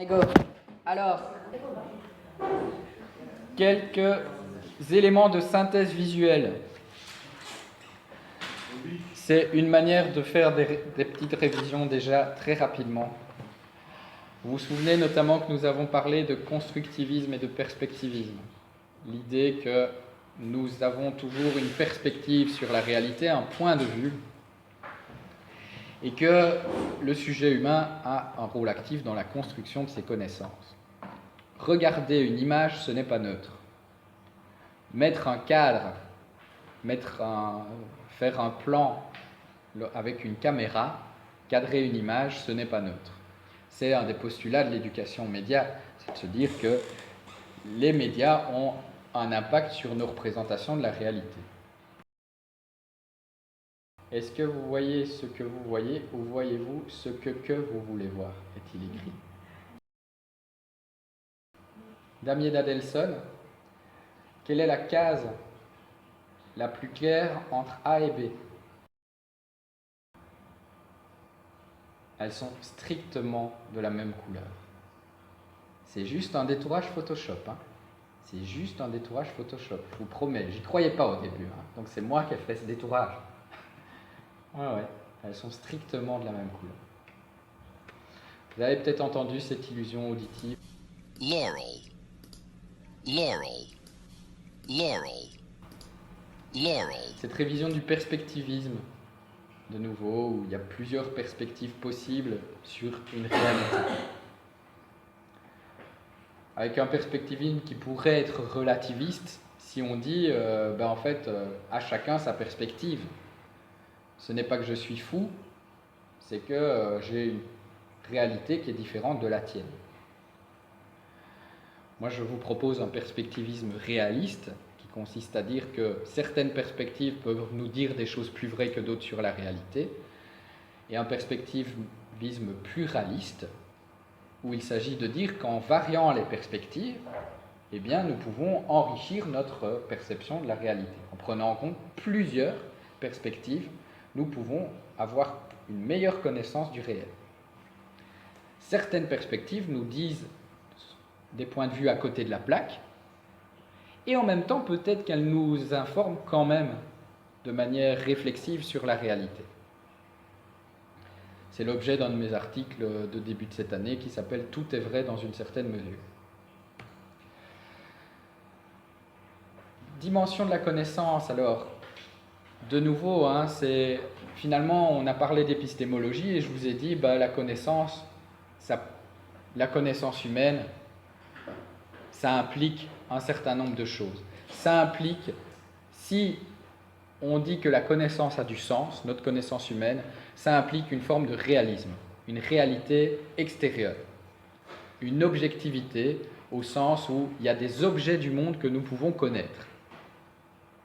Go. Alors, quelques éléments de synthèse visuelle. C'est une manière de faire des petites révisions déjà très rapidement. Vous vous souvenez notamment que nous avons parlé de constructivisme et de perspectivisme. L'idée que nous avons toujours une perspective sur la réalité, un point de vue, et que le sujet humain a un rôle actif dans la construction de ses connaissances. Regarder une image, ce n'est pas neutre. Mettre un cadre, faire un plan avec une caméra, cadrer une image, ce n'est pas neutre. C'est un des postulats de l'éducation aux médias, c'est de se dire que les médias ont un impact sur nos représentations de la réalité. Est-ce que vous voyez ce que vous voyez ou voyez-vous ce que vous voulez voir, est-il écrit? Damier d'Adelson, quelle est la case la plus claire entre A et B? Elles sont strictement de la même couleur. C'est juste un détourage Photoshop. C'est juste un détourage Photoshop, je vous promets. J'y croyais pas au début, donc c'est moi qui ai fait ce détourage. Ouais, elles sont strictement de la même couleur. Vous avez peut-être entendu cette illusion auditive. Laurel, laurel, laurel, laurel. Cette révision du perspectivisme, de nouveau, où il y a plusieurs perspectives possibles sur une réalité. Avec un perspectivisme qui pourrait être relativiste, si on dit, en fait, à chacun sa perspective. Ce n'est pas que je suis fou, c'est que j'ai une réalité qui est différente de la tienne. Moi, je vous propose un perspectivisme réaliste, qui consiste à dire que certaines perspectives peuvent nous dire des choses plus vraies que d'autres sur la réalité, et un perspectivisme pluraliste, où il s'agit de dire qu'en variant les perspectives, eh bien, nous pouvons enrichir notre perception de la réalité. En prenant en compte plusieurs perspectives, nous pouvons avoir une meilleure connaissance du réel. Certaines perspectives nous disent des points de vue à côté de la plaque, et en même temps, peut-être qu'elles nous informent quand même de manière réflexive sur la réalité. C'est l'objet d'un de mes articles de début de cette année qui s'appelle « Tout est vrai dans une certaine mesure ». Dimension de la connaissance, alors, de nouveau, c'est finalement, on a parlé d'épistémologie et je vous ai dit, la connaissance humaine, ça implique un certain nombre de choses. Ça implique, si on dit que la connaissance a du sens, notre connaissance humaine, ça implique une forme de réalisme, une réalité extérieure, une objectivité au sens où il y a des objets du monde que nous pouvons connaître.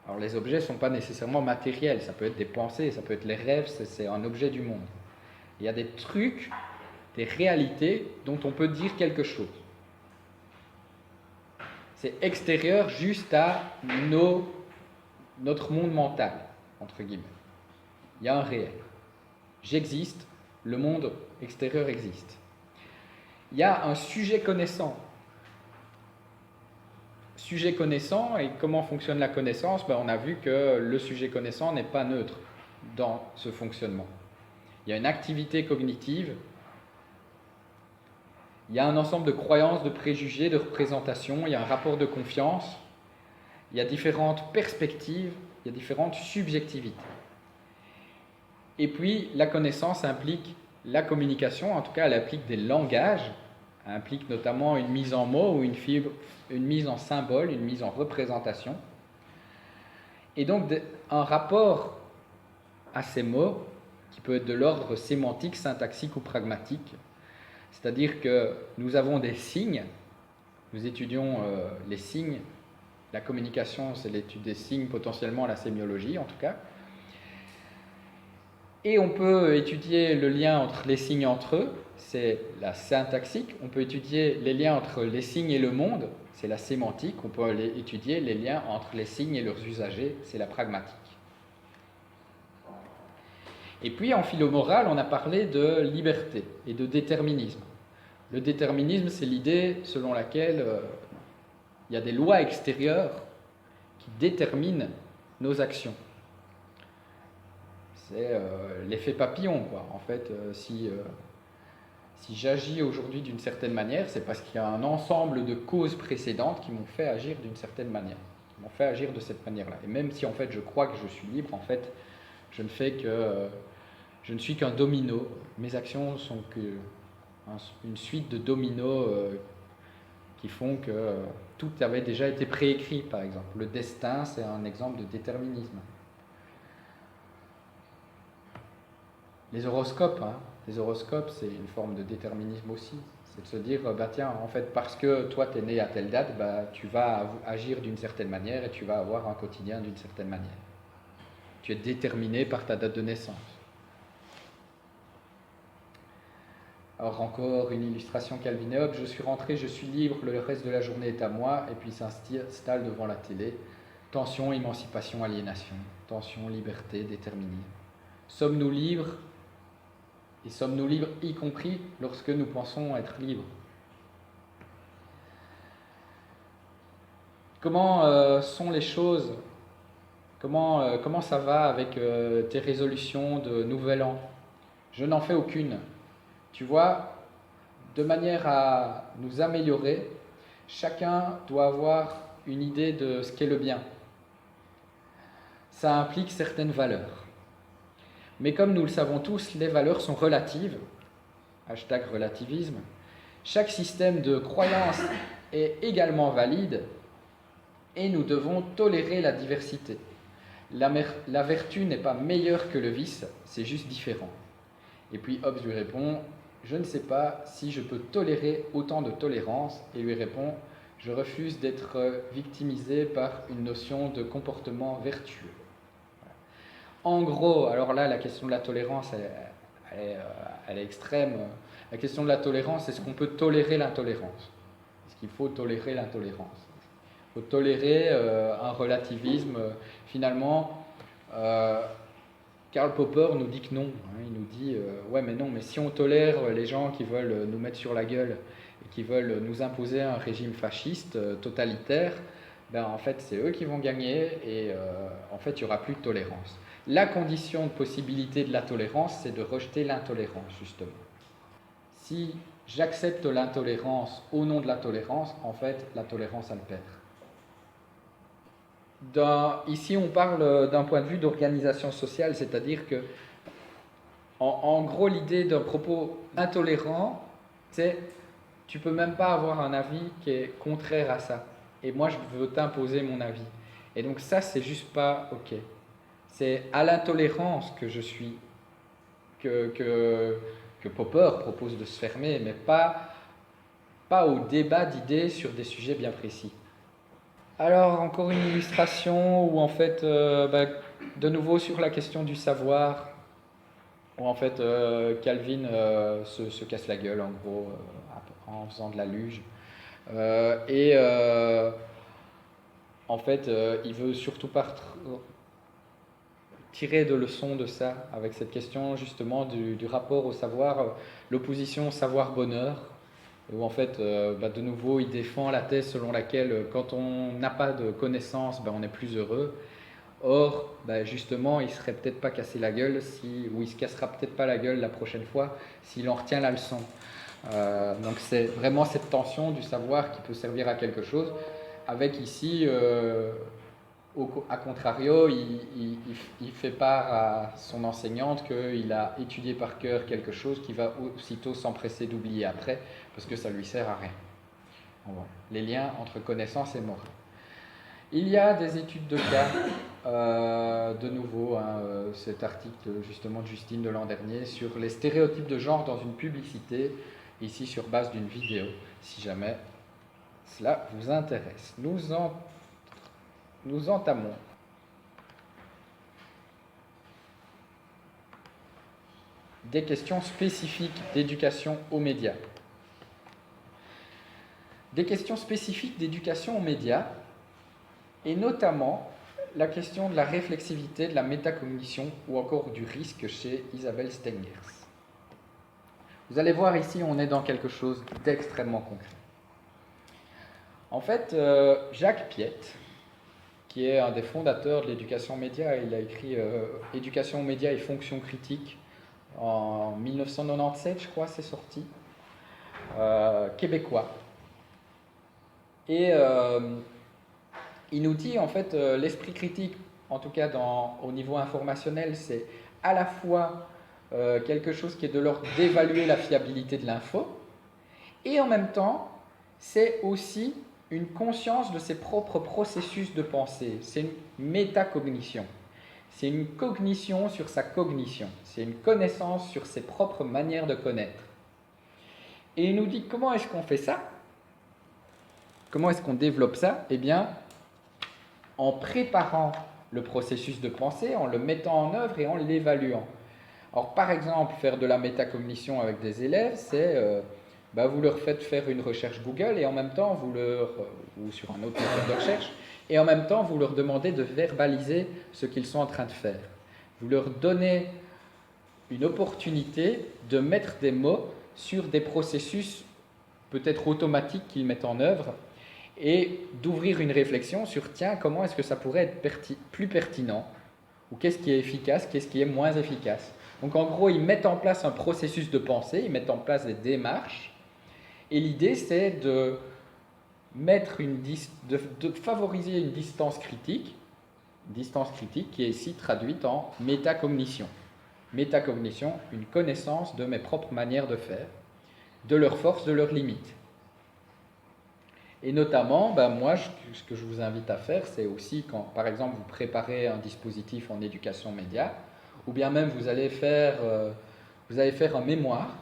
Alors les objets ne sont pas nécessairement matériels, ça peut être des pensées, ça peut être les rêves, c'est un objet du monde. Il y a des trucs, des réalités dont on peut dire quelque chose. C'est extérieur juste à notre monde mental, entre guillemets. Il y a un réel. J'existe, le monde extérieur existe. Il y a un sujet connaissant. Sujet connaissant, et comment fonctionne la connaissance? On a vu que le sujet connaissant n'est pas neutre dans ce fonctionnement. Il y a une activité cognitive, il y a un ensemble de croyances, de préjugés, de représentations, il y a un rapport de confiance, il y a différentes perspectives, il y a différentes subjectivités. Et puis, la connaissance implique la communication, en tout cas, elle implique des langages, elle implique notamment une mise en mots ou une mise en symbole, une mise en représentation. Et donc, un rapport à ces mots, qui peut être de l'ordre sémantique, syntaxique ou pragmatique. C'est-à-dire que nous avons des signes, nous étudions les signes, la communication, c'est l'étude des signes, potentiellement la sémiologie en tout cas. Et on peut étudier le lien entre les signes entre eux, c'est la syntaxique. On peut étudier les liens entre les signes et le monde, c'est la sémantique. On peut étudier les liens entre les signes et leurs usagers, c'est la pragmatique. Et puis en philo-morale, on a parlé de liberté et de déterminisme. Le déterminisme, c'est l'idée selon laquelle il y a des lois extérieures qui déterminent nos actions. C'est l'effet papillon, quoi. En fait, si j'agis aujourd'hui d'une certaine manière, c'est parce qu'il y a un ensemble de causes précédentes qui m'ont fait agir d'une certaine manière, qui m'ont fait agir de cette manière-là. Et même si en fait je crois que je suis libre, en fait, je ne suis qu'un domino. Mes actions sont une suite de dominos qui font que tout avait déjà été préécrit, par exemple. Le destin, c'est un exemple de déterminisme. Les horoscopes, c'est une forme de déterminisme aussi. C'est de se dire, bah tiens, en fait, parce que toi, tu es né à telle date, bah, tu vas agir d'une certaine manière et tu vas avoir un quotidien d'une certaine manière. Tu es déterminé par ta date de naissance. Alors encore une illustration Calvin et Hobbes, je suis rentré, je suis libre, le reste de la journée est à moi, et puis s'installe devant la télé. Tension, émancipation, aliénation. Tension, liberté, déterminisme. Sommes-nous libres? Et sommes-nous libres y compris lorsque nous pensons être libres? Comment sont les choses? Comment ça va avec tes résolutions de nouvel an? Je n'en fais aucune. Tu vois, de manière à nous améliorer, chacun doit avoir une idée de ce qu'est le bien. Ça implique certaines valeurs. Mais comme nous le savons tous, les valeurs sont relatives. Hashtag relativisme. Chaque système de croyance est également valide et nous devons tolérer la diversité. La vertu n'est pas meilleure que le vice, c'est juste différent. Et puis Hobbes lui répond, je ne sais pas si je peux tolérer autant de tolérance, et lui répond, je refuse d'être victimisé par une notion de comportement vertueux. En gros, alors là, la question de la tolérance, elle est extrême. La question de la tolérance, est-ce qu'on peut tolérer l'intolérance? Est-ce qu'il faut tolérer l'intolérance? Il faut tolérer un relativisme. Finalement, Karl Popper nous dit que non. Il nous dit, ouais mais non, mais si on tolère les gens qui veulent nous mettre sur la gueule et qui veulent nous imposer un régime fasciste, totalitaire, ben en fait c'est eux qui vont gagner et en fait il n'y aura plus de tolérance. La condition de possibilité de la tolérance, c'est de rejeter l'intolérance, justement. Si j'accepte l'intolérance au nom de la tolérance, en fait, la tolérance, elle perd. Ici, on parle d'un point de vue d'organisation sociale, c'est-à-dire que, en gros, l'idée d'un propos intolérant, c'est tu ne peux même pas avoir un avis qui est contraire à ça. Et moi, je veux t'imposer mon avis. Et donc ça, c'est juste pas OK. C'est à l'intolérance que je suis, que Popper propose de se fermer, mais pas au débat d'idées sur des sujets bien précis. Alors, encore une illustration où, en fait, de nouveau sur la question du savoir, où, en fait, Calvin se casse la gueule, en gros, en faisant de la luge. En fait, il veut surtout pas tirer de leçons de ça, avec cette question justement du rapport au savoir, l'opposition savoir-bonheur, où en fait, de nouveau, il défend la thèse selon laquelle quand on n'a pas de connaissances, on est plus heureux. Or, justement, il ne serait peut-être pas cassé la gueule, ou il se cassera peut-être pas la gueule la prochaine fois s'il en retient la leçon. Donc c'est vraiment cette tension du savoir qui peut servir à quelque chose, avec ici... A contrario, il fait part à son enseignante qu'il a étudié par cœur quelque chose qu'il va aussitôt s'empresser d'oublier après, parce que ça ne lui sert à rien. Voilà. Les liens entre connaissance et morale. Il y a des études de cas, de nouveau, cet article justement de Justine de l'an dernier, sur les stéréotypes de genre dans une publicité, ici sur base d'une vidéo, si jamais cela vous intéresse. Nous entamons des questions spécifiques d'éducation aux médias. Des questions spécifiques d'éducation aux médias, et notamment la question de la réflexivité, de la métacognition ou encore du risque chez Isabelle Stengers. Vous allez voir ici, on est dans quelque chose d'extrêmement concret. En fait, Jacques Piette, qui est un des fondateurs de l'éducation média, il a écrit Éducation média et fonction critique en 1997, je crois, c'est sorti, québécois. Et il nous dit, en fait, l'esprit critique, en tout cas au niveau informationnel, c'est à la fois quelque chose qui est de l'ordre d'évaluer la fiabilité de l'info, et en même temps, c'est aussi une conscience de ses propres processus de pensée. C'est une métacognition. C'est une cognition sur sa cognition. C'est une connaissance sur ses propres manières de connaître. Et il nous dit comment est-ce qu'on fait ça? Comment est-ce qu'on développe ça? Eh bien, en préparant le processus de pensée, en le mettant en œuvre et en l'évaluant. Alors, par exemple, faire de la métacognition avec des élèves, c'est vous leur faites faire une recherche Google et en même temps, ou sur un autre moteur de recherche, et en même temps, vous leur demandez de verbaliser ce qu'ils sont en train de faire. Vous leur donnez une opportunité de mettre des mots sur des processus peut-être automatiques qu'ils mettent en œuvre et d'ouvrir une réflexion sur, tiens, comment est-ce que ça pourrait être plus pertinent, ou qu'est-ce qui est efficace, qu'est-ce qui est moins efficace. Donc en gros, ils mettent en place un processus de pensée, ils mettent en place des démarches, et l'idée c'est de favoriser une distance critique qui est ici traduite en métacognition. Métacognition, une connaissance de mes propres manières de faire, de leurs forces, de leurs limites. Et notamment, moi, ce que je vous invite à faire, c'est aussi quand, par exemple, vous préparez un dispositif en éducation média, ou bien même vous allez faire un mémoire,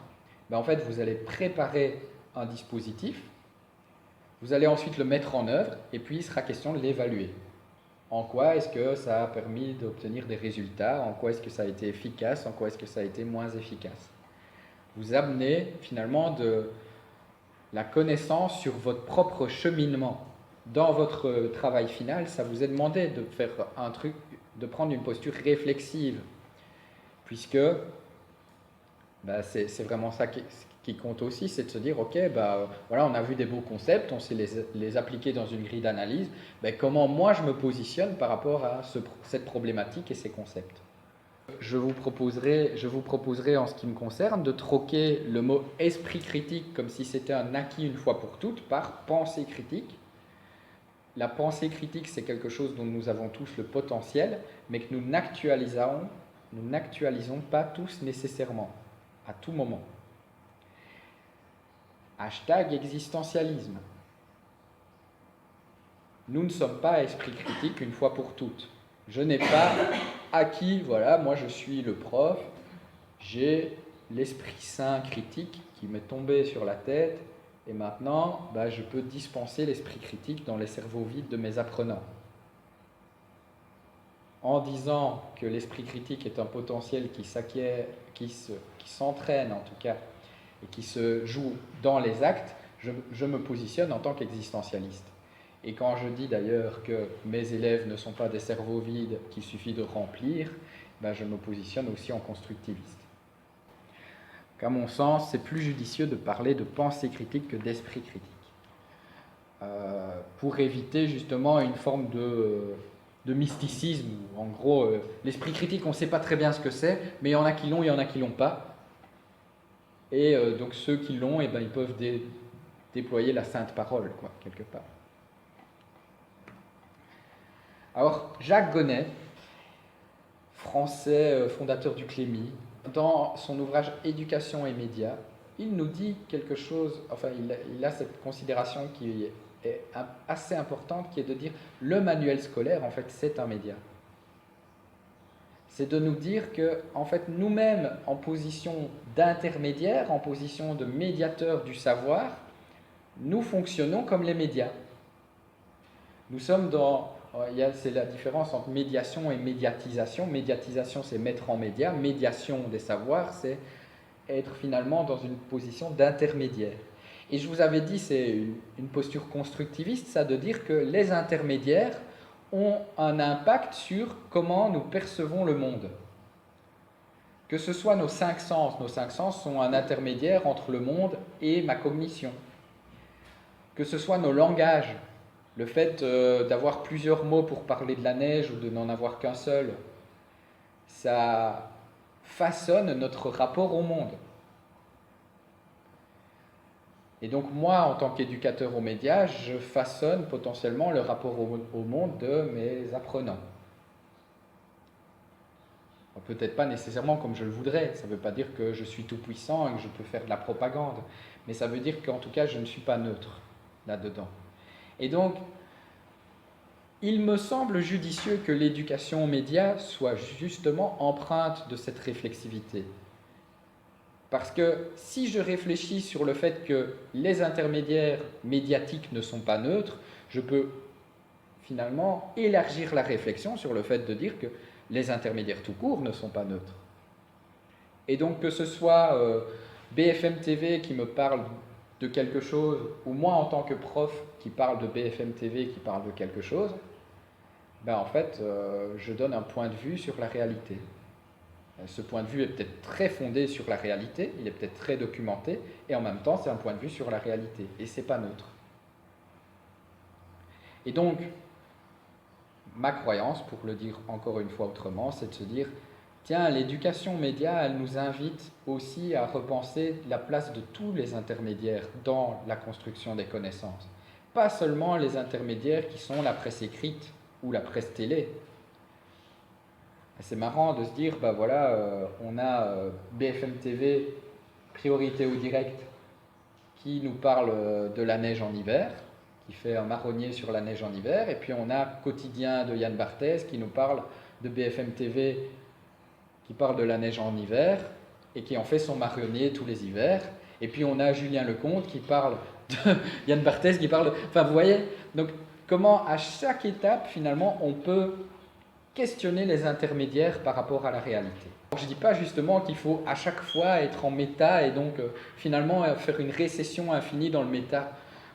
en fait, vous allez préparer un dispositif, vous allez ensuite le mettre en œuvre, et puis il sera question de l'évaluer. En quoi est-ce que ça a permis d'obtenir des résultats? En quoi est-ce que ça a été efficace? En quoi est-ce que ça a été moins efficace? Vous amenez finalement de la connaissance sur votre propre cheminement. Dans votre travail final, ça vous est demandé de faire un truc, de prendre une posture réflexive, puisque c'est vraiment ça qui compte aussi, c'est de se dire, ok, voilà, on a vu des beaux concepts, on sait les appliquer dans une grille d'analyse, comment moi je me positionne par rapport à cette problématique et ces concepts. Je vous proposerai en ce qui me concerne de troquer le mot esprit critique comme si c'était un acquis une fois pour toutes par pensée critique. La pensée critique, c'est quelque chose dont nous avons tous le potentiel, mais que nous n'actualisons pas tous nécessairement, à tout moment. Hashtag existentialisme. Nous ne sommes pas esprit critique une fois pour toutes. Je n'ai pas acquis, voilà, moi je suis le prof, j'ai l'esprit saint critique qui m'est tombé sur la tête et maintenant je peux dispenser l'esprit critique dans les cerveaux vides de mes apprenants. En disant que l'esprit critique est un potentiel qui s'acquiert, qui s'entraîne en tout cas, et qui se joue dans les actes, je me positionne en tant qu'existentialiste. Et quand je dis d'ailleurs que mes élèves ne sont pas des cerveaux vides qu'il suffit de remplir, je me positionne aussi en constructiviste. À mon sens, c'est plus judicieux de parler de pensée critique que d'esprit critique. Pour éviter justement une forme de mysticisme, où en gros, l'esprit critique, on ne sait pas très bien ce que c'est, mais il y en a qui l'ont, il y en a qui ne l'ont pas. Et donc ceux qui l'ont, ils peuvent déployer la sainte parole, quelque part. Alors, Jacques Gonnet, français fondateur du Clémy, dans son ouvrage Éducation et médias, il nous dit quelque chose, il a cette considération qui est assez importante, qui est de dire le manuel scolaire, en fait, c'est un média. C'est de nous dire que, en fait, nous-mêmes, en position d'intermédiaire, en position de médiateur du savoir, nous fonctionnons comme les médias. Nous sommes c'est la différence entre médiation et médiatisation. Médiatisation, c'est mettre en média. Médiation des savoirs, c'est être finalement dans une position d'intermédiaire. Et je vous avais dit, c'est une posture constructiviste, ça, de dire que les intermédiaires ont un impact sur comment nous percevons le monde. Que ce soit nos cinq sens sont un intermédiaire entre le monde et ma cognition. Que ce soit nos langages, le fait d'avoir plusieurs mots pour parler de la neige ou de n'en avoir qu'un seul, ça façonne notre rapport au monde. Et donc moi, en tant qu'éducateur aux médias, je façonne potentiellement le rapport au monde de mes apprenants. Peut-être pas nécessairement comme je le voudrais, ça ne veut pas dire que je suis tout puissant et que je peux faire de la propagande, mais ça veut dire qu'en tout cas je ne suis pas neutre là-dedans. Et donc, il me semble judicieux que l'éducation aux médias soit justement empreinte de cette réflexivité. Parce que si je réfléchis sur le fait que les intermédiaires médiatiques ne sont pas neutres, je peux finalement élargir la réflexion sur le fait de dire que les intermédiaires tout court ne sont pas neutres. Et donc que ce soit BFM TV qui me parle de quelque chose, ou moi en tant que prof qui parle de BFM TV qui parle de quelque chose, ben en fait, je donne un point de vue sur la réalité. Ce point de vue est peut-être très fondé sur la réalité, il est peut-être très documenté, et en même temps, c'est un point de vue sur la réalité, et c'est pas neutre. Et donc, ma croyance, pour le dire encore une fois autrement, c'est de se dire, tiens, l'éducation média, elle nous invite aussi à repenser la place de tous les intermédiaires dans la construction des connaissances. Pas seulement les intermédiaires qui sont la presse écrite ou la presse télé. C'est marrant de se dire, bah voilà, on a BFM TV, priorité au direct, qui nous parle de la neige en hiver, qui fait un marronnier sur la neige en hiver, et puis on a Quotidien de Yann Barthès qui nous parle de BFM TV, qui parle de la neige en hiver, et qui en fait son marronnier tous les hivers, et puis on a Julien Lecomte qui parle de Yann Barthès, qui parle... Enfin, vous voyez, donc comment à chaque étape, finalement, on peut questionner les intermédiaires par rapport à la réalité. Je ne dis pas justement qu'il faut à chaque fois être en méta et donc finalement faire une récession infinie dans le méta.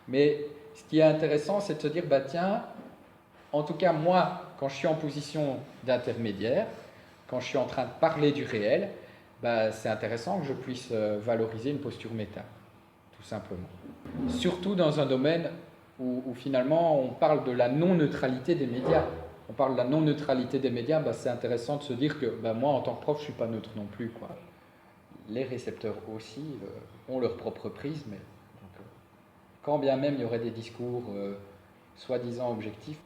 Mais ce qui est intéressant, c'est de se dire, bah tiens, en tout cas moi, quand je suis en position d'intermédiaire, quand je suis en train de parler du réel, bah, c'est intéressant que je puisse valoriser une posture méta, tout simplement. Surtout dans un domaine où finalement on parle de la non-neutralité des médias. On parle de la non-neutralité des médias, bah, c'est intéressant de se dire que bah, moi, en tant que prof, je ne suis pas neutre non plus, quoi. Les récepteurs aussi ont leur propre prisme. Donc, quand bien même il y aurait des discours soi-disant objectifs.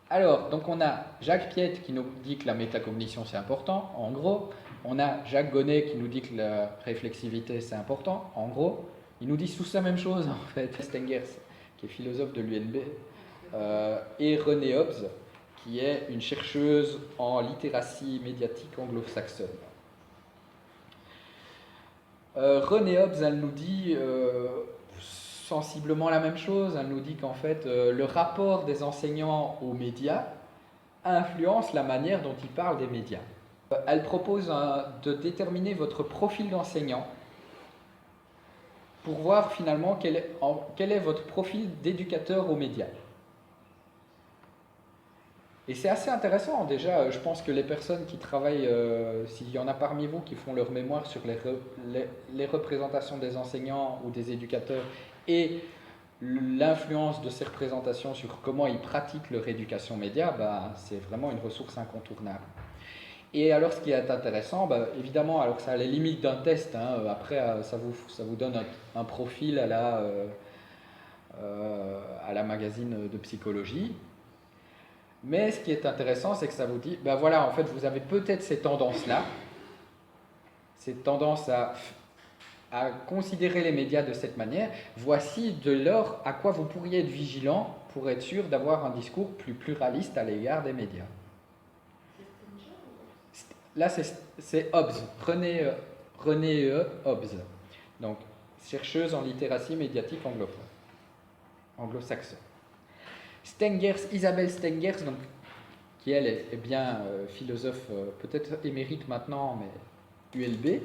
Alors, donc on a Jacques Piette qui nous dit que la métacognition c'est important, en gros. On a Jacques Gonnet qui nous dit que la réflexivité c'est important, en gros. Ils nous disent tous la même chose, en fait. Stengers, qui est philosophe de l'UNB, et René Hobbes, qui est une chercheuse en littératie médiatique anglo-saxonne. René Hobbes, elle nous dit sensiblement la même chose. Elle nous dit qu'en fait, le rapport des enseignants aux médias influence la manière dont ils parlent des médias. Elle propose de déterminer votre profil d'enseignant pour voir finalement quel est votre profil d'éducateur aux médias. Et c'est assez intéressant, déjà, je pense que les personnes qui travaillent, s'il y en a parmi vous qui font leur mémoire sur les représentations des enseignants ou des éducateurs et l'influence de ces représentations sur comment ils pratiquent leur éducation média, bah, c'est vraiment une ressource incontournable. Et alors ce qui est intéressant, bah, évidemment, alors ça a les limites d'un test, hein, après ça vous donne un profil à la magazine de psychologie. Mais ce qui est intéressant, c'est que ça vous dit, ben voilà, en fait, vous avez peut-être ces tendances-là, cette tendance à considérer les médias de cette manière. Voici de lors à quoi vous pourriez être vigilant pour être sûr d'avoir un discours plus pluraliste à l'égard des médias. Là, c'est Hobbes, René Hobbes, donc chercheuse en littératie médiatique anglo-saxonne. Isabelle Stengers, donc, qui elle est bien philosophe, peut-être émérite maintenant, mais ULB,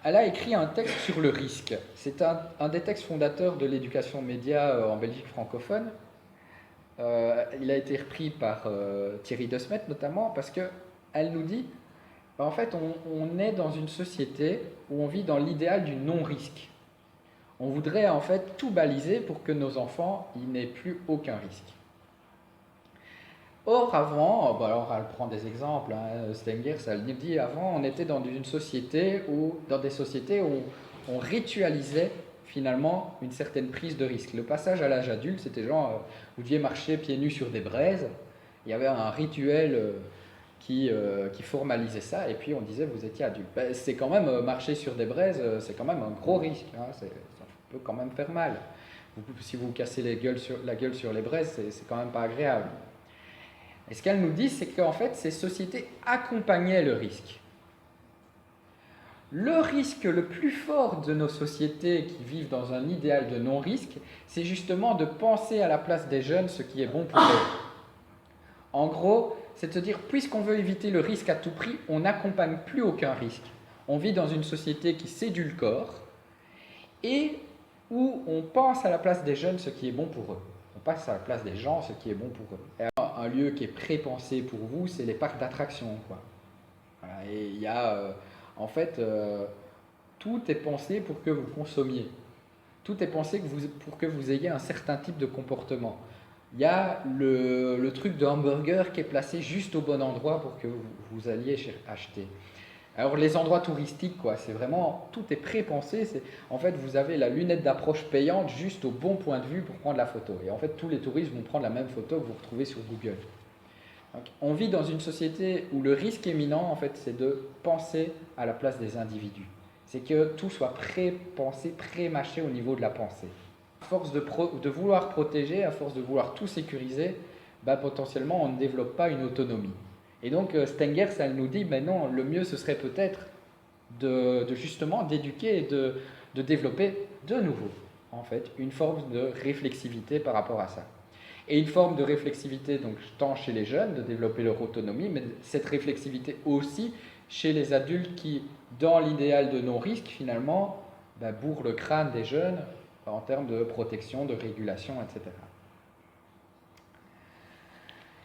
elle a écrit un texte sur le risque. C'est un des textes fondateurs de l'éducation média en Belgique francophone. Il a été repris par Thierry De Smet notamment, parce qu'elle nous dit En fait, on est dans une société où on vit dans l'idéal du non-risque. On voudrait en fait tout baliser pour que nos enfants n'aient plus aucun risque. Or, avant, alors elle prend des exemples, Stenger, ça le dit, avant on était dans des sociétés où on ritualisait finalement une certaine prise de risque. Le passage à l'âge adulte, c'était genre, vous deviez marcher pieds nus sur des braises, il y avait un rituel qui formalisait ça, et puis on disait vous étiez adulte. Ben, c'est quand même, marcher sur des braises, c'est quand même un gros risque, ça peut quand même faire mal. Si vous vous cassez la gueule sur les braises, c'est quand même pas agréable. Et ce qu'elle nous dit, c'est qu'en fait, ces sociétés accompagnaient le risque. Le risque le plus fort de nos sociétés qui vivent dans un idéal de non-risque, c'est justement de penser à la place des jeunes ce qui est bon pour eux. En gros, c'est de se dire, puisqu'on veut éviter le risque à tout prix, on n'accompagne plus aucun risque. On vit dans une société qui s'édulcore et où on pense à la place des jeunes ce qui est bon pour eux. On passe à la place des gens ce qui est bon pour eux. Et un lieu qui est pré-pensé pour vous, c'est les parcs d'attractions, quoi. Voilà, et il y a, en fait, tout est pensé pour que vous consommiez. Tout est pensé pour que vous ayez un certain type de comportement. Il y a le truc de hamburger qui est placé juste au bon endroit pour que vous alliez acheter. Alors les endroits touristiques, quoi, c'est vraiment, tout est pré-pensé. En fait, vous avez la lunette d'approche payante juste au bon point de vue pour prendre la photo. Et en fait, tous les touristes vont prendre la même photo que vous retrouvez sur Google. Donc, on vit dans une société où le risque éminent, en fait, c'est de penser à la place des individus. C'est que tout soit pré-pensé, pré-mâché au niveau de la pensée. À force de vouloir protéger, à force de vouloir tout sécuriser, potentiellement, on ne développe pas une autonomie. Et donc Stenger, ça nous dit, mais non, le mieux ce serait peut-être justement d'éduquer et de développer de nouveau, en fait, une forme de réflexivité par rapport à ça. Et une forme de réflexivité, donc tant chez les jeunes, de développer leur autonomie, mais cette réflexivité aussi chez les adultes qui, dans l'idéal de non-risque, finalement, bourrent le crâne des jeunes en termes de protection, de régulation, etc.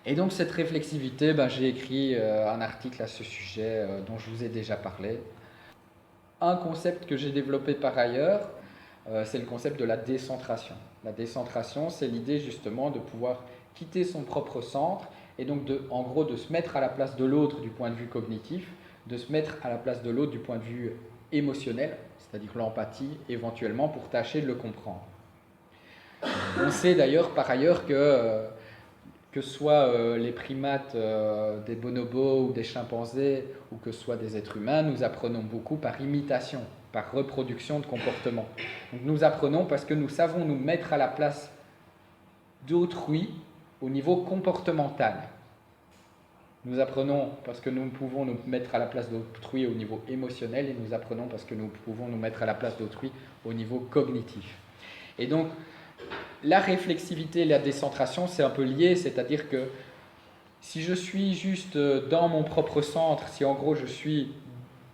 Et donc cette réflexivité, j'ai écrit un article à ce sujet dont je vous ai déjà parlé. Un concept que j'ai développé par ailleurs, c'est le concept de la décentration. La décentration, c'est l'idée justement de pouvoir quitter son propre centre et donc en gros de se mettre à la place de l'autre du point de vue cognitif, de se mettre à la place de l'autre du point de vue émotionnel, c'est-à-dire l'empathie éventuellement pour tâcher de le comprendre. On sait d'ailleurs par ailleurs que ce soit les primates, des bonobos ou des chimpanzés, ou que ce soit des êtres humains, nous apprenons beaucoup par imitation, par reproduction de comportement. Donc nous apprenons parce que nous savons nous mettre à la place d'autrui au niveau comportemental. Nous apprenons parce que nous pouvons nous mettre à la place d'autrui au niveau émotionnel, et nous apprenons parce que nous pouvons nous mettre à la place d'autrui au niveau cognitif. Et donc, la réflexivité et la décentration, c'est un peu lié, c'est-à-dire que si je suis juste dans mon propre centre, si en gros je suis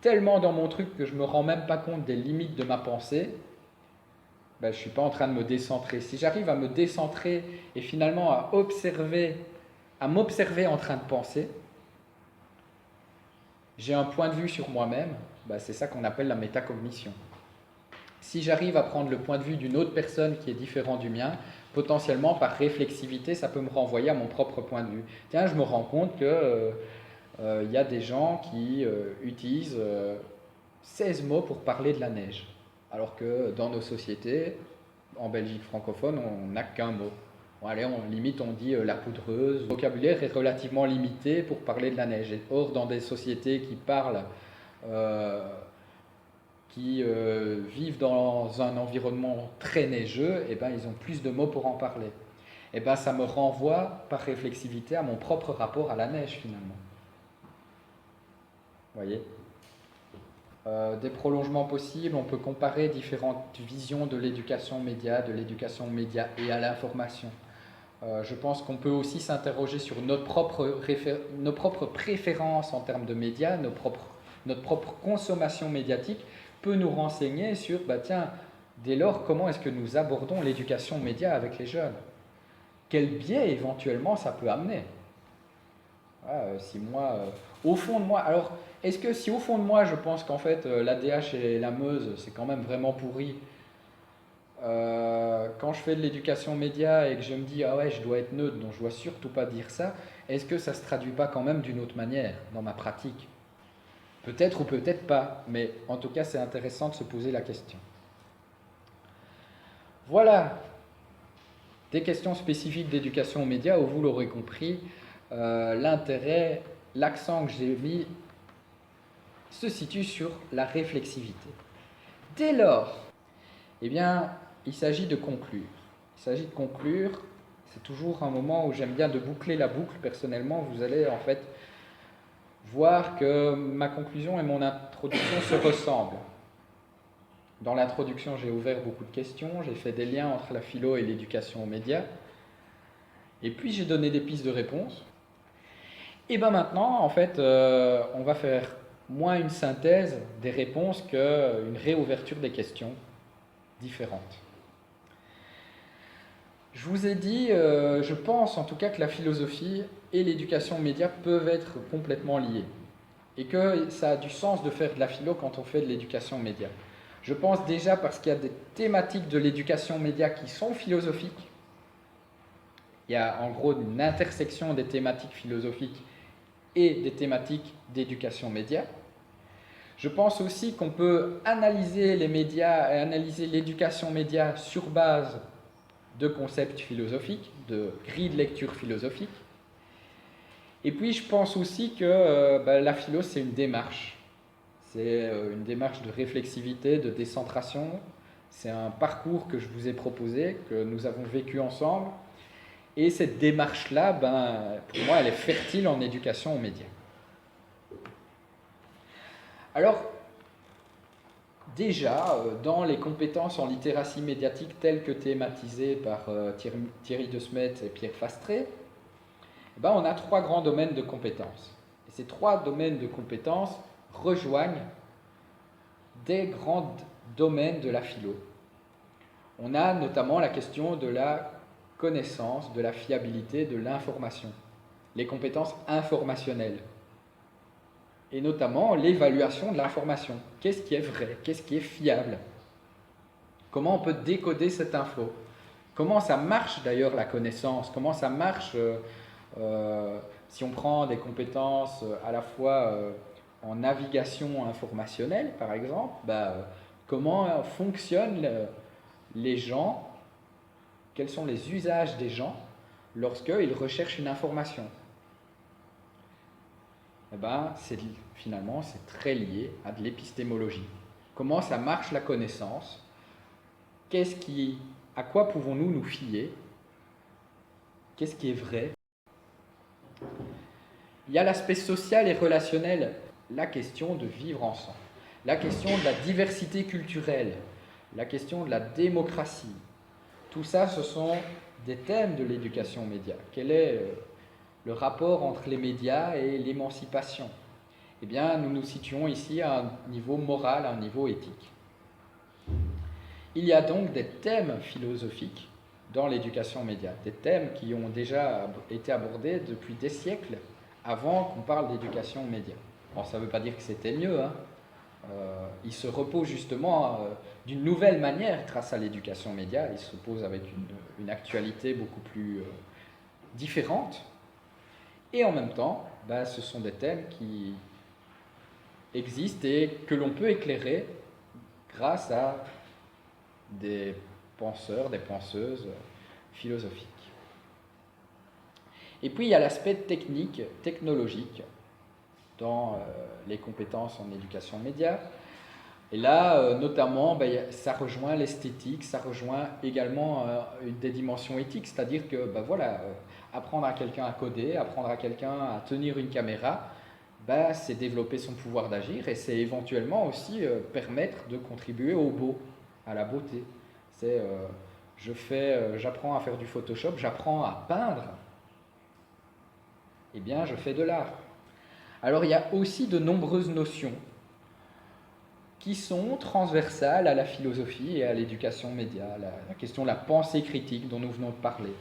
tellement dans mon truc que je ne me rends même pas compte des limites de ma pensée, je ne suis pas en train de me décentrer. Si j'arrive à me décentrer et finalement à m'observer en train de penser, j'ai un point de vue sur moi-même, c'est ça qu'on appelle la métacognition. Si j'arrive à prendre le point de vue d'une autre personne qui est différent du mien, potentiellement par réflexivité, ça peut me renvoyer à mon propre point de vue. Tiens, je me rends compte que y a des gens qui utilisent 16 mots pour parler de la neige, alors que dans nos sociétés, en Belgique francophone, on n'a qu'un mot. Bon, allez, limite, on dit la poudreuse. Le vocabulaire est relativement limité pour parler de la neige. Or, dans des sociétés qui parlent... qui vivent dans un environnement très neigeux, ils ont plus de mots pour en parler. Ça me renvoie par réflexivité à mon propre rapport à la neige finalement. Vous voyez ? Des prolongements possibles, on peut comparer différentes visions de l'éducation média et à l'information. Je pense qu'on peut aussi s'interroger sur nos propres préférences en termes de médias, notre propre consommation médiatique, peut nous renseigner sur, dès lors, comment est-ce que nous abordons l'éducation média avec les jeunes ? Quel biais éventuellement ça peut amener ? Voilà, si moi, au fond de moi, alors est-ce que si au fond de moi je pense qu'en fait l'ADH et la Meuse c'est quand même vraiment pourri, quand je fais de l'éducation média et que je me dis ah ouais je dois être neutre donc je dois surtout pas dire ça, est-ce que ça se traduit pas quand même d'une autre manière dans ma pratique? Peut-être ou peut-être pas, mais en tout cas c'est intéressant de se poser la question. Voilà des questions spécifiques d'éducation aux médias où vous l'aurez compris, l'intérêt, l'accent que j'ai mis se situe sur la réflexivité. Dès lors, eh bien, il s'agit de conclure. Il s'agit de conclure, c'est toujours un moment où j'aime bien de boucler la boucle personnellement. Vous allez en fait voir que ma conclusion et mon introduction se ressemblent. Dans l'introduction, j'ai ouvert beaucoup de questions, j'ai fait des liens entre la philo et l'éducation aux médias, et puis j'ai donné des pistes de réponse. Et bien maintenant, en fait, on va faire moins une synthèse des réponses qu'une réouverture des questions différentes. Je vous ai dit, je pense en tout cas que la philosophie et l'éducation aux médias peuvent être complètement liées, et que ça a du sens de faire de la philo quand on fait de l'éducation aux médias. Je pense déjà parce qu'il y a des thématiques de l'éducation aux médias qui sont philosophiques. Il y a en gros une intersection des thématiques philosophiques et des thématiques d'éducation aux médias. Je pense aussi qu'on peut analyser les médias et analyser l'éducation aux médias sur base de concepts philosophiques, de grilles de lecture philosophiques. Et puis je pense aussi que la philo c'est une démarche. C'est une démarche de réflexivité, de décentration. C'est un parcours que je vous ai proposé, que nous avons vécu ensemble. Et cette démarche-là, pour moi, elle est fertile en éducation aux médias. Alors, déjà, dans les compétences en littératie médiatique telles que thématisées par Thierry De Smet et Pierre Fastré, on a 3 grands domaines de compétences. Et ces 3 domaines de compétences rejoignent des grands domaines de la philo. On a notamment la question de la connaissance, de la fiabilité, de l'information, les compétences informationnelles, et notamment l'évaluation de l'information. Qu'est-ce qui est vrai? Qu'est-ce qui est fiable? Comment on peut décoder cette info? Comment ça marche d'ailleurs la connaissance? Comment ça marche si on prend des compétences à la fois en navigation informationnelle, par exemple, comment fonctionnent les gens, quels sont les usages des gens lorsqu'ils recherchent une information? Finalement, c'est très lié à de l'épistémologie. Comment ça marche la connaissance? À quoi pouvons-nous nous fier? Qu'est-ce qui est vrai? Il y a l'aspect social et relationnel, la question de vivre ensemble, la question de la diversité culturelle, la question de la démocratie. Tout ça, ce sont des thèmes de l'éducation aux médias. Quel est le rapport entre les médias et l'émancipation? Eh bien, nous nous situons ici à un niveau moral, à un niveau éthique. Il y a donc des thèmes philosophiques dans l'éducation aux médias, des thèmes qui ont déjà été abordés depuis des siècles avant qu'on parle d'éducation aux médias. Bon, ça ne veut pas dire que c'était mieux, hein. Il se repose justement d'une nouvelle manière grâce à l'éducation aux médias. Il se pose avec une actualité beaucoup plus différente. Et en même temps, ce sont des thèmes qui existent et que l'on peut éclairer grâce à des penseurs, des penseuses philosophiques. Et puis il y a l'aspect technique, technologique dans les compétences en éducation média. Et là, notamment, ça rejoint l'esthétique, ça rejoint également des dimensions éthiques, c'est-à-dire que apprendre à quelqu'un à coder, apprendre à quelqu'un à tenir une caméra, c'est développer son pouvoir d'agir et c'est éventuellement aussi permettre de contribuer au beau, à la beauté. C'est j'apprends à faire du Photoshop, j'apprends à peindre, eh bien je fais de l'art. Alors il y a aussi de nombreuses notions qui sont transversales à la philosophie et à l'éducation média, la question de la pensée critique dont nous venons de parler,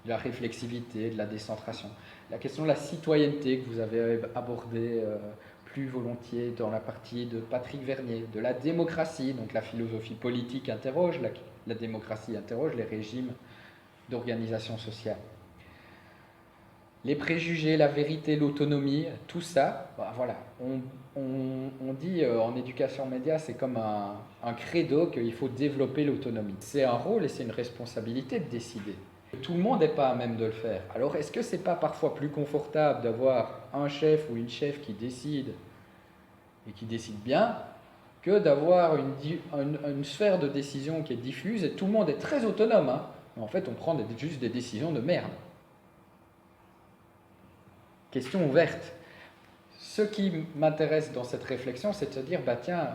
de la réflexivité, de la décentration. La question de la citoyenneté que vous avez abordée plus volontiers dans la partie de Patrick Vernier, de la démocratie, donc la philosophie politique interroge, la démocratie interroge les régimes d'organisation sociale. Les préjugés, la vérité, l'autonomie, tout ça, voilà, on dit en éducation média, c'est comme un credo qu'il faut développer l'autonomie. C'est un rôle et c'est une responsabilité de décider. Tout le monde n'est pas à même de le faire. Alors est-ce que c'est pas parfois plus confortable d'avoir un chef ou une chef qui décide et qui décide bien que d'avoir une sphère de décision qui est diffuse et tout le monde est très autonome, hein, mais en fait on prend juste des décisions de merde. Question ouverte. Ce qui m'intéresse dans cette réflexion, c'est de se dire, bah tiens,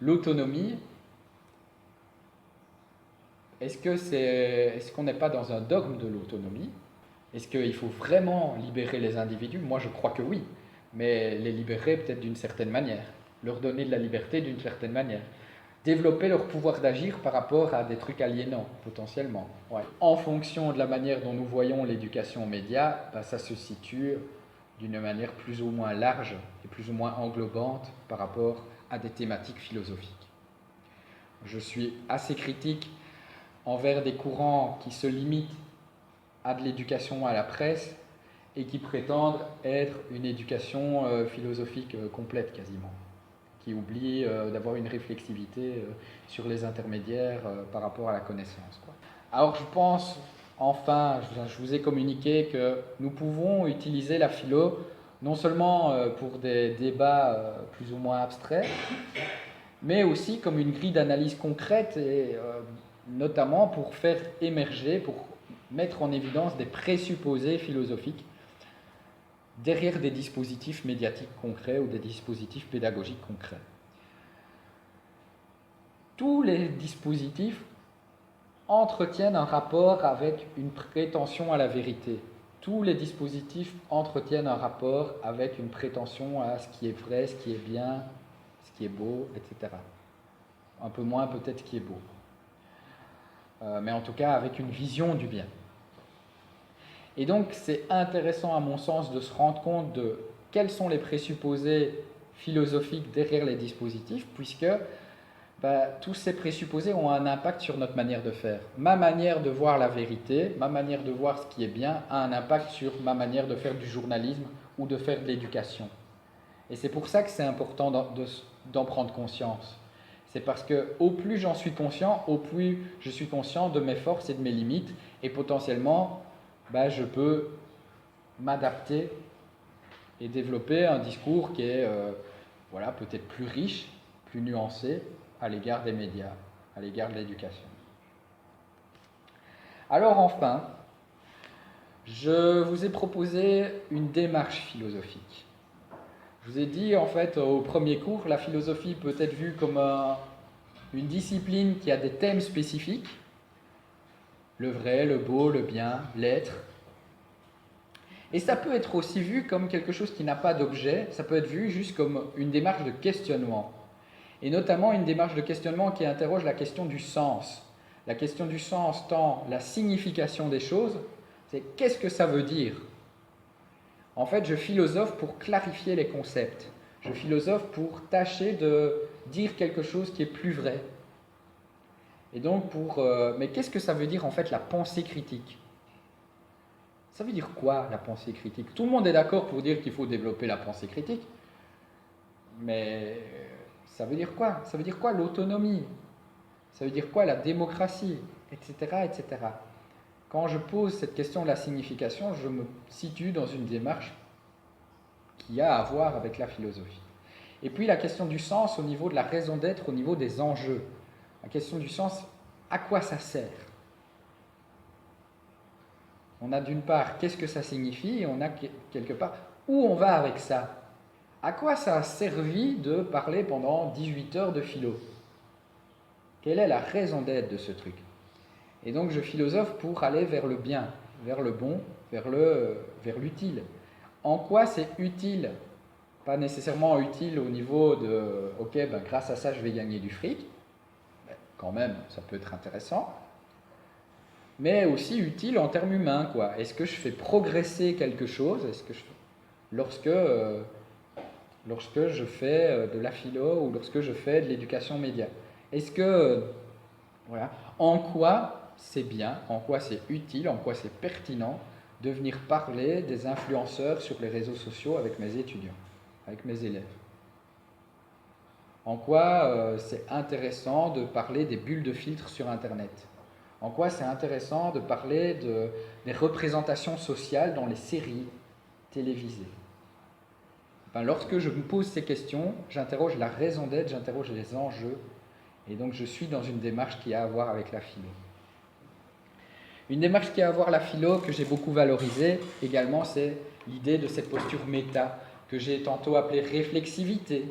l'autonomie, est-ce qu'on n'est pas dans un dogme de l'autonomie? Est-ce qu'il faut vraiment libérer les individus? Moi, je crois que oui, mais les libérer peut-être d'une certaine manière, leur donner de la liberté d'une certaine manière, développer leur pouvoir d'agir par rapport à des trucs aliénants, potentiellement. Ouais. En fonction de la manière dont nous voyons l'éducation aux médias, bah, ça se situe d'une manière plus ou moins large et plus ou moins englobante par rapport à des thématiques philosophiques. Je suis assez critique envers des courants qui se limitent à de l'éducation à la presse et qui prétendent être une éducation philosophique complète quasiment, qui oublie d'avoir une réflexivité sur les intermédiaires par rapport à la connaissance, quoi. Alors je pense, enfin, je vous ai communiqué que nous pouvons utiliser la philo non seulement pour des débats plus ou moins abstraits, mais aussi comme une grille d'analyse concrète et notamment pour faire émerger, pour mettre en évidence des présupposés philosophiques derrière des dispositifs médiatiques concrets ou des dispositifs pédagogiques concrets. Tous les dispositifs entretiennent un rapport avec une prétention à la vérité. Tous les dispositifs entretiennent un rapport avec une prétention à ce qui est vrai, ce qui est bien, ce qui est beau, etc. Un peu moins peut-être ce qui est beau. Mais en tout cas avec une vision du bien. Et donc c'est intéressant à mon sens de se rendre compte de quels sont les présupposés philosophiques derrière les dispositifs, puisque tous ces présupposés ont un impact sur notre manière de faire. Ma manière de voir la vérité, ma manière de voir ce qui est bien, a un impact sur ma manière de faire du journalisme ou de faire de l'éducation. Et c'est pour ça que c'est important d'en prendre conscience. C'est parce que au plus j'en suis conscient, au plus je suis conscient de mes forces et de mes limites, et potentiellement, je peux m'adapter et développer un discours qui est peut-être plus riche, plus nuancé à l'égard des médias, à l'égard de l'éducation. Alors enfin, je vous ai proposé une démarche philosophique. Je vous ai dit en fait au premier cours, la philosophie peut être vue comme une discipline qui a des thèmes spécifiques, le vrai, le beau, le bien, l'être. Et ça peut être aussi vu comme quelque chose qui n'a pas d'objet, ça peut être vu juste comme une démarche de questionnement. Et notamment une démarche de questionnement qui interroge la question du sens. La question du sens, tant la signification des choses, c'est qu'est-ce que ça veut dire? En fait, je philosophe pour clarifier les concepts. Je philosophe pour tâcher de dire quelque chose qui est plus vrai. Et donc mais qu'est-ce que ça veut dire en fait la pensée critique? Ça veut dire quoi la pensée critique? Tout le monde est d'accord pour dire qu'il faut développer la pensée critique, mais ça veut dire quoi? Ça veut dire quoi l'autonomie? Ça veut dire quoi la démocratie? Etc., etc. Quand je pose cette question de la signification, je me situe dans une démarche qui a à voir avec la philosophie. Et puis la question du sens au niveau de la raison d'être, au niveau des enjeux. La question du sens, à quoi ça sert? On a d'une part, qu'est-ce que ça signifie, et on a quelque part, où on va avec ça? À quoi ça a servi de parler pendant 18 heures de philo? Quelle est la raison d'être de ce truc? Et donc je philosophe pour aller vers le bien, vers le bon, vers l'utile. En quoi c'est utile? Pas nécessairement utile au niveau de « ok, grâce à ça je vais gagner du fric », quand même ça peut être intéressant. mais aussi utile en termes humains, quoi. Est-ce que je fais progresser quelque chose? Lorsque, lorsque je fais de la philo ou lorsque je fais de l'éducation média? Est-ce que, voilà, en quoi c'est bien, en quoi c'est utile, en quoi c'est pertinent de venir parler des influenceurs sur les réseaux sociaux avec mes étudiants, avec mes élèves? En quoi c'est intéressant de parler des bulles de filtre sur Internet? En quoi c'est intéressant de parler des représentations sociales dans les séries télévisées? Lorsque je me pose ces questions, j'interroge la raison d'être, j'interroge les enjeux, et donc je suis dans une démarche qui a à voir avec la philo. Une démarche qui a à voir la philo que j'ai beaucoup valorisée également, c'est l'idée de cette posture méta, que j'ai tantôt appelée réflexivité,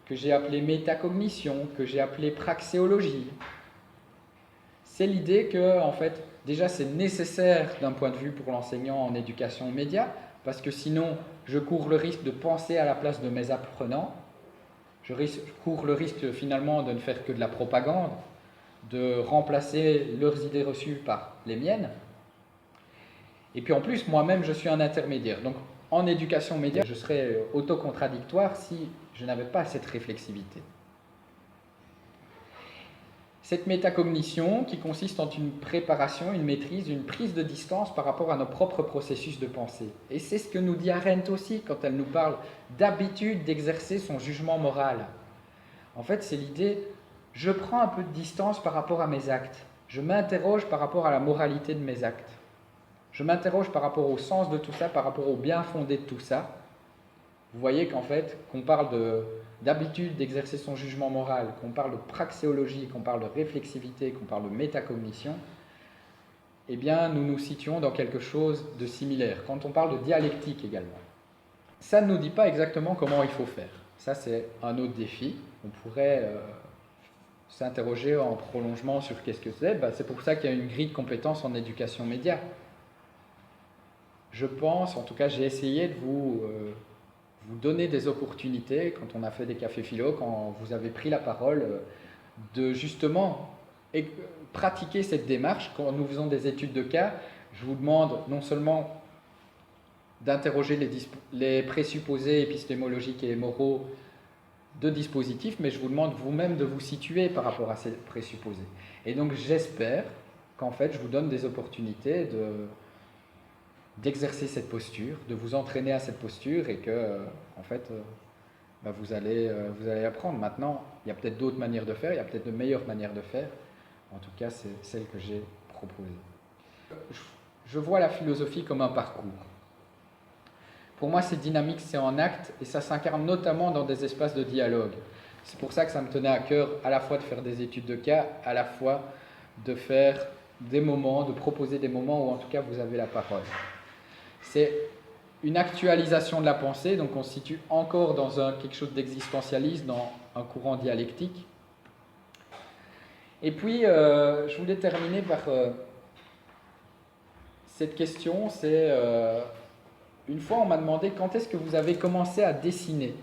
que j'ai appelée métacognition, que j'ai appelée praxéologie. C'est l'idée que, en fait, déjà c'est nécessaire d'un point de vue pour l'enseignant en éducation média, parce que sinon je cours le risque de penser à la place de mes apprenants, je cours le risque finalement de ne faire que de la propagande, de remplacer leurs idées reçues par les miennes. Et puis en plus, moi-même, je suis un intermédiaire. Donc en éducation média, je serais autocontradictoire si je n'avais pas cette réflexivité. Cette métacognition qui consiste en une préparation, une maîtrise, une prise de distance par rapport à nos propres processus de pensée. Et c'est ce que nous dit Arendt aussi quand elle nous parle d'habitude d'exercer son jugement moral. En fait, c'est l'idée, je prends un peu de distance par rapport à mes actes. Je m'interroge par rapport à la moralité de mes actes. Je m'interroge par rapport au sens de tout ça, par rapport au bien fondé de tout ça. Vous voyez qu'en fait, qu'on parle d'habitude d'exercer son jugement moral, qu'on parle de praxéologie, qu'on parle de réflexivité, qu'on parle de métacognition, eh bien, nous nous situons dans quelque chose de similaire. Quand on parle de dialectique également, ça ne nous dit pas exactement comment il faut faire. Ça, c'est un autre défi. On pourrait s'interroger en prolongement sur qu'est-ce que c'est. C'est pour ça qu'il y a une grille de compétences en éducation média. Je pense, en tout cas, j'ai essayé de vous donner des opportunités, quand on a fait des cafés philo, quand vous avez pris la parole, de justement pratiquer cette démarche. Quand nous faisons des études de cas, je vous demande non seulement d'interroger les présupposés épistémologiques et moraux de dispositifs, mais je vous demande vous-même de vous situer par rapport à ces présupposés. Et donc j'espère qu'en fait je vous donne des opportunités d'exercer cette posture, de vous entraîner à cette posture et que en fait vous allez apprendre. Maintenant, il y a peut-être d'autres manières de faire, il y a peut-être de meilleures manières de faire. En tout cas, c'est celle que j'ai proposée. Je vois la philosophie comme un parcours. Pour moi, c'est dynamique, c'est en acte, et ça s'incarne notamment dans des espaces de dialogue. C'est pour ça que ça me tenait à cœur à la fois de faire des études de cas, à la fois de faire des moments, de proposer des moments où en tout cas vous avez la parole. C'est une actualisation de la pensée, donc on se situe encore dans quelque chose d'existentialiste, dans un courant dialectique. Et puis, je voulais terminer par cette question, c'est... une fois, on m'a demandé quand est-ce que vous avez commencé à dessiner.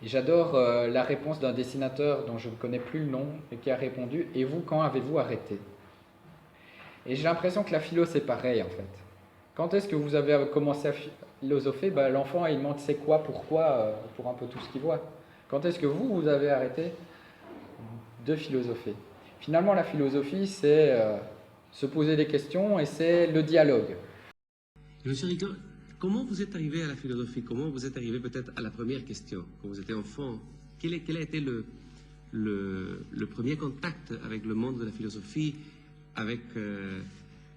Et j'adore la réponse d'un dessinateur dont je ne connais plus le nom et qui a répondu « Et vous, quand avez-vous arrêté ?» Et j'ai l'impression que la philo, c'est pareil en fait. Quand est-ce que vous avez commencé à philosopher? L'enfant, il demande c'est quoi, pourquoi, pour un peu tout ce qu'il voit. Quand est-ce que vous avez arrêté de philosopher? Finalement, la philosophie, c'est se poser des questions et c'est le dialogue. Monsieur Rico, comment vous êtes arrivé à la philosophie? Comment vous êtes arrivé peut-être à la première question, quand vous étiez enfant? Quel a été le premier contact avec le monde de la philosophie, avec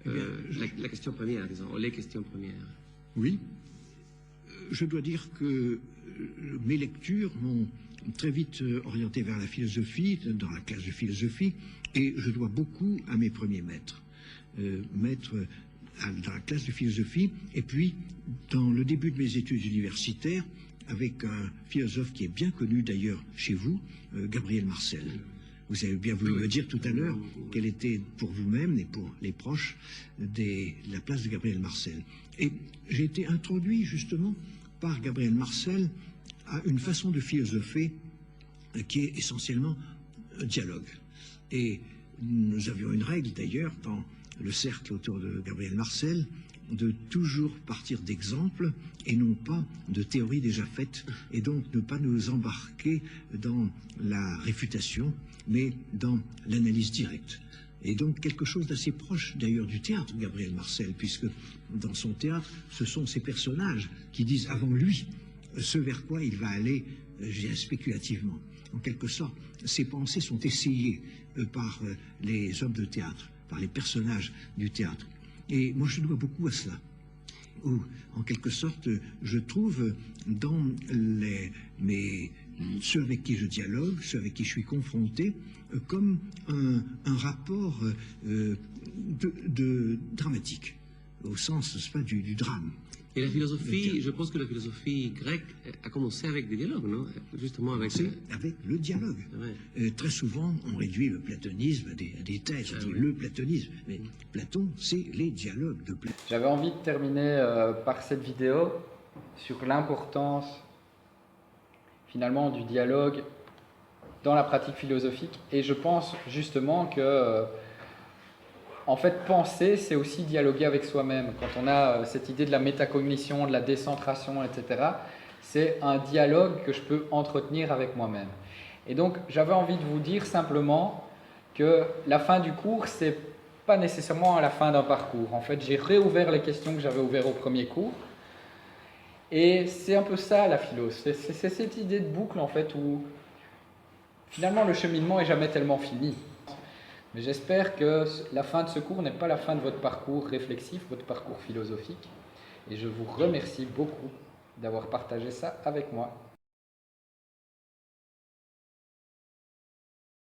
la question première, disons, les questions premières? Oui. Je dois dire que mes lectures m'ont très vite orienté vers la philosophie, dans la classe de philosophie, et je dois beaucoup à mes premiers maîtres. Maîtres dans la classe de philosophie, et puis dans le début de mes études universitaires, avec un philosophe qui est bien connu d'ailleurs chez vous, Gabriel Marcel. Vous avez bien voulu me dire tout à l'heure quelle était pour vous-même et pour les proches de la place de Gabriel Marcel. Et j'ai été introduit justement par Gabriel Marcel à une façon de philosopher qui est essentiellement un dialogue. Et nous avions une règle d'ailleurs dans le cercle autour de Gabriel Marcel, de toujours partir d'exemples et non pas de théories déjà faites, et donc ne pas nous embarquer dans la réfutation, mais dans l'analyse directe. Et donc quelque chose d'assez proche d'ailleurs du théâtre, Gabriel Marcel, puisque dans son théâtre, ce sont ces personnages qui disent avant lui ce vers quoi il va aller, je dirais, spéculativement. En quelque sorte, ces pensées sont essayées par les hommes de théâtre, par les personnages du théâtre. Et moi, je dois beaucoup à cela. Où, en quelque sorte, je trouve dans ceux avec qui je dialogue, ceux avec qui je suis confronté, comme un rapport dramatique, au sens, n'est-ce pas, du drame. Et la philosophie, je pense que la philosophie grecque a commencé avec des dialogues, non? Justement avec... Avec le dialogue. Ouais. Très souvent, on réduit le platonisme à des thèses, on dit le platonisme. Mais Platon, c'est les dialogues de Platon. J'avais envie de terminer par cette vidéo sur l'importance, finalement, du dialogue dans la pratique philosophique. Et je pense justement que... En fait, penser, c'est aussi dialoguer avec soi-même. Quand on a cette idée de la métacognition, de la décentration, etc., c'est un dialogue que je peux entretenir avec moi-même. Et donc, j'avais envie de vous dire simplement que la fin du cours, c'est pas nécessairement la fin d'un parcours. En fait, j'ai réouvert les questions que j'avais ouvertes au premier cours. Et c'est un peu ça, la philo. C'est cette idée de boucle, en fait, où finalement, le cheminement est jamais tellement fini. Mais j'espère que la fin de ce cours n'est pas la fin de votre parcours réflexif, votre parcours philosophique. Et je vous remercie beaucoup d'avoir partagé ça avec moi.